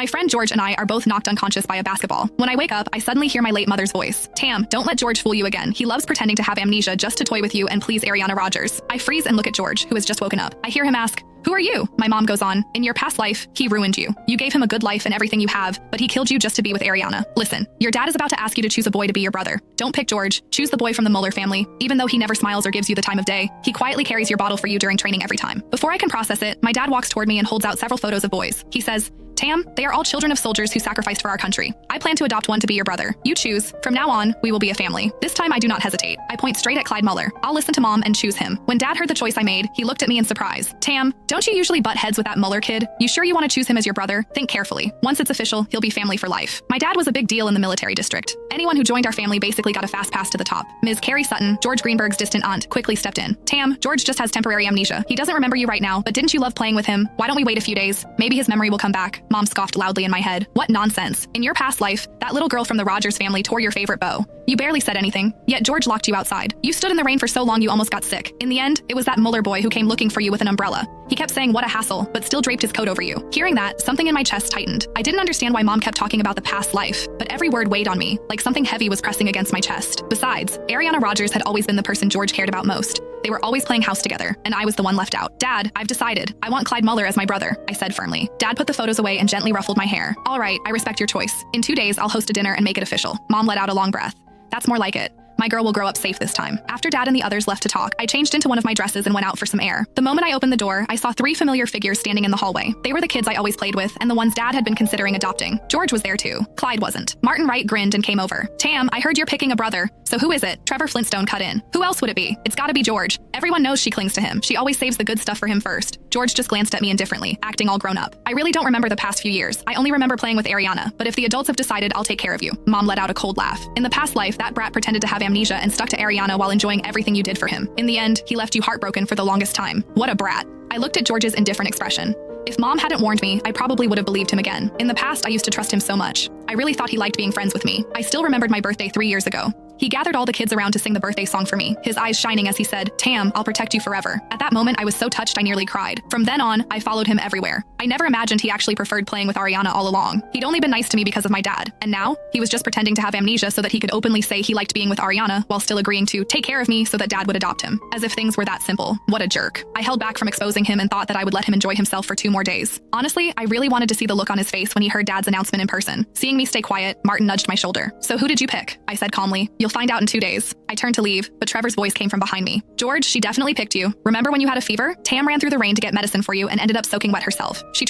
My friend George and I are both knocked unconscious by a basketball. When I wake up, I suddenly hear my late mother's voice. Tam, don't let George fool you again. He loves pretending to have amnesia just to toy with you and please Ariana Rodgers. I freeze and look at George, who has just woken up. I hear him ask, "Who are you?" My mom goes on, "In your past life, he ruined you. You gave him a good life and everything you have, but he killed you just to be with Ariana. Listen, your dad is about to ask you to choose a boy to be your brother. Don't pick George. Choose the boy from the Mueller family. Even though he never smiles or gives you the time of day, he quietly carries your bottle for you during training every time." Before I can process it, my dad walks toward me and holds out several photos of boys. He says, "Tam, they are all children of soldiers who sacrificed for our country. I plan to adopt one to be your brother. You choose. From now on, we will be a family." This time I do not hesitate. I point straight at Clyde Mueller. I'll listen to mom and choose him. When dad heard the choice I made, he looked at me in surprise. "Tam, don't you usually butt heads with that Mueller kid? You sure you want to choose him as your brother? Think carefully. Once it's official, he'll be family for life." My dad was a big deal in the military district. Anyone who joined our family basically got a fast pass to the top. Ms. Carrie Sutton, George Greenberg's distant aunt, quickly stepped in. "Tam, George just has temporary amnesia. He doesn't remember you right now, but didn't you love playing with him? Why don't we wait a few days? Maybe his memory will come back." Mom scoffed loudly in my head. "What nonsense. In your past life, that little girl from the Rodgers family tore your favorite bow. You barely said anything, yet George locked you outside. You stood in the rain for so long you almost got sick. In the end, it was that Mueller boy who came looking for you with an umbrella. He kept saying what a hassle, but still draped his coat over you." Hearing that, something in my chest tightened. I didn't understand why mom kept talking about the past life, but every word weighed on me, like something heavy was pressing against my chest. Besides, Ariana Rodgers had always been the person George cared about most. They were always playing house together, and I was the one left out. "Dad, I've decided. I want Clyde Mueller as my brother," I said firmly. Dad put the photos away and gently ruffled my hair. "All right, I respect your choice. In 2 days, I'll host a dinner and make it official." Mom let out a long breath. "That's more like it. My girl will grow up safe this time." After Dad and the others left to talk, I changed into one of my dresses and went out for some air. The moment I opened the door, I saw 3 familiar figures standing in the hallway. They were the kids I always played with and the ones Dad had been considering adopting. George was there too. Clyde wasn't. Martin Wright grinned and came over. "Tam, I heard you're picking a brother. So who is it?" Trevor Flintstone cut in. "Who else would it be? It's gotta be George. Everyone knows she clings to him. She always saves the good stuff for him first." George just glanced at me indifferently, acting all grown up. "I really don't remember the past few years. I only remember playing with Ariana, but if the adults have decided, I'll take care of you." Mom let out a cold laugh. "In the past life, that brat pretended to have amnesia and stuck to Ariana while enjoying everything you did for him. In the end, he left you heartbroken for the longest time. What a brat." I looked at George's indifferent expression. If mom hadn't warned me, I probably would have believed him again. In the past, I used to trust him so much. I really thought he liked being friends with me. I still remembered my birthday 3 years ago. He gathered all the kids around to sing the birthday song for me, his eyes shining as he said, "Tam, I'll protect you forever." At that moment, I was so touched I nearly cried. From then on, I followed him everywhere. I never imagined he actually preferred playing with Ariana all along. He'd only been nice to me because of my dad. And now, he was just pretending to have amnesia so that he could openly say he liked being with Ariana while still agreeing to take care of me so that dad would adopt him. As if things were that simple. What a jerk. I held back from exposing him and thought that I would let him enjoy himself for 2 more days. Honestly, I really wanted to see the look on his face when he heard dad's announcement in person. Seeing me stay quiet, Martin nudged my shoulder. "So who did you pick?" I said calmly. "You'll find out in 2 days." I turned to leave, but Trevor's voice came from behind me. "George, she definitely picked you. Remember when you had a fever? Tam ran through the rain to get medicine for you and ended up soaking wet herself. She